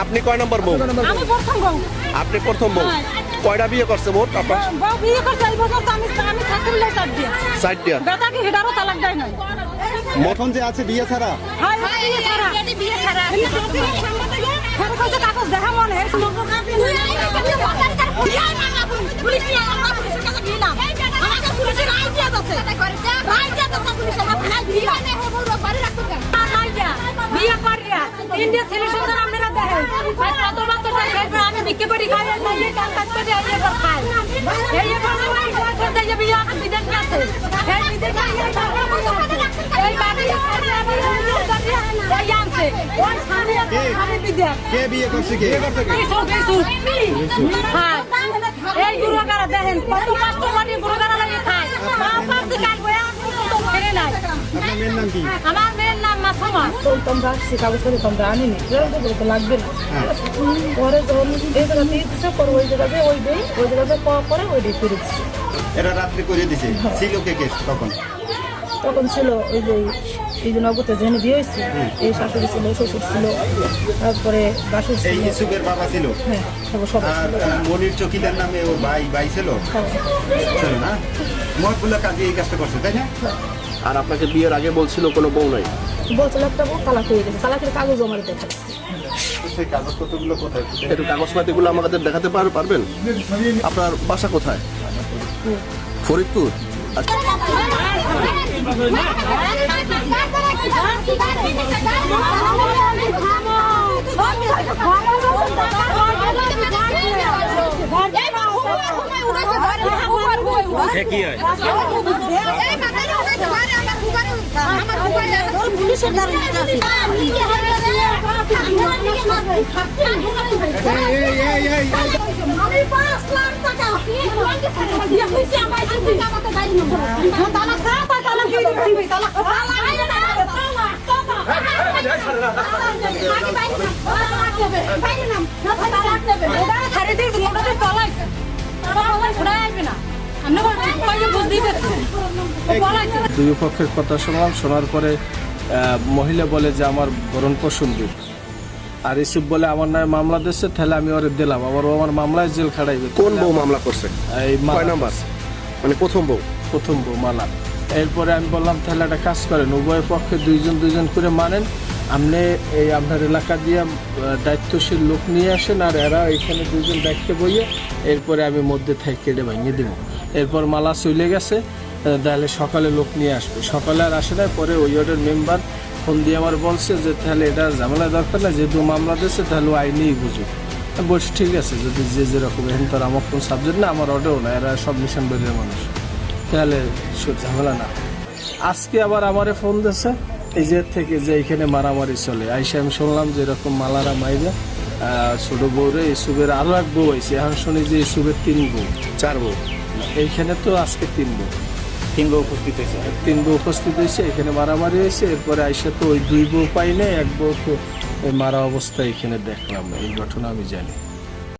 আপনি কয় নম্বর বউ? আপনি প্রথম বউ। কয়টা বিয়ে করছে মোট আপনার? এখন যে আছে বিয়ে ছাড়া, কে বিয়ে করছে? কে আপনার মেয়ের নাম কি? আমার মেয়ের নাম মাসুমা। তোমরা কাগজ করে তোমরা আনিনি, লাগবে না। পরে যখন এই জায়গাতে দিচ্ছে পরে ওই জায়গাতে ওই জায়গাতে পরে ওই ডে ফিরে দিচ্ছে। এরা রাত্রে করে দিছে। ছিল কে কে তখন ছিল ওই যে এই যে নগদে যেখানে বিয়ে হয়েছে এই শাশুড়ি ছিল, শ্বশুর ছিল, তারপরে বাসুর ছিল। এই ইউসুফের বাবা ছিল? হ্যাঁ, সবাই। আর মনির চকিদার নামে ওর ভাই ছিল না? মহবুল্লাহ কাজী এই কাজটা করছে, তাই না? আর আপনাকে বিয়ের আগে বলছিল কোনো বউ নাই? বলছিল একটা বউ তালাক হয়ে গেছে, তালাকের কাগজ আমার দেখা। সেই কাগজপত্রগুলো কোথায়? একটু কাগজপাতিগুলো আমাদের দেখাতে পারবেন? আপনার বাসা কোথায়? ফরিদপুর। কি হয়? দুই পক্ষের কথা শুনলাম, শোনার পরে মহিলা বলে যে আমার ভরণ পোষণ দিব, আর ইসুফ বলে আমার নামে মামলা দিচ্ছে, তাহলে আমি ওরে দিলাম, আবার ও আমার মামলায় জেল খাটাইবে। কোন বউ মামলা করছে? এই কয় নাম্বার? মানে প্রথম বউ? প্রথম বউ মালা। এরপরে আমি বললাম তাহলে একটা কাজ করেন, উভয় পক্ষে দুইজন করে মানেন, আপনি এই আপনার এলাকা দিয়ে দায়িত্বশীল লোক নিয়ে আসেন, আর এরা এখানে দুজন দায়িত্বে বইয়ে এরপরে আমি মধ্যে থেকে কেটে ভাঙিয়ে দেবো। এরপর মালা চলে গেছে, তাহলে সকালে লোক নিয়ে আসবে। সকালে আর আসে না, পরে ওই ওয়ার্ডের মেম্বার ফোন দিয়ে আমার বলছে যে তাহলে এটা ঝামেলা দরকার না, যেহেতু মামলা দিয়েছে তাহলে আইনেই বুঝুক। বলছি ঠিক আছে, যদি যে যেরকম, এখন তো আমার কোন সাবজেক্ট না, আমার অর্ডারও না, এরা সব মিশন বেরিয়ে মানুষ, তাহলে ঝামেলা না। আজকে আবার আমারে ফোন দিয়েছে এই যে থেকে যে এখানে মারামারি চলে। আইসে আমি শুনলাম যে এরকম মালারা মাইরা ছোট বউরে ইসুবের আরো এক বউ হয়েছে, এখন শুনি যে ইসুবের 3 বউ 4 বউ। এইখানে তো আজকে 3 বউ উপস্থিত হয়েছে, এখানে মারামারি হয়েছে। এরপরে আইসা তো ওই 2 বউ পাই না, 1 বউ তো মারা অবস্থায় এখানে দেখলাম। এই ঘটনা আমি জানি।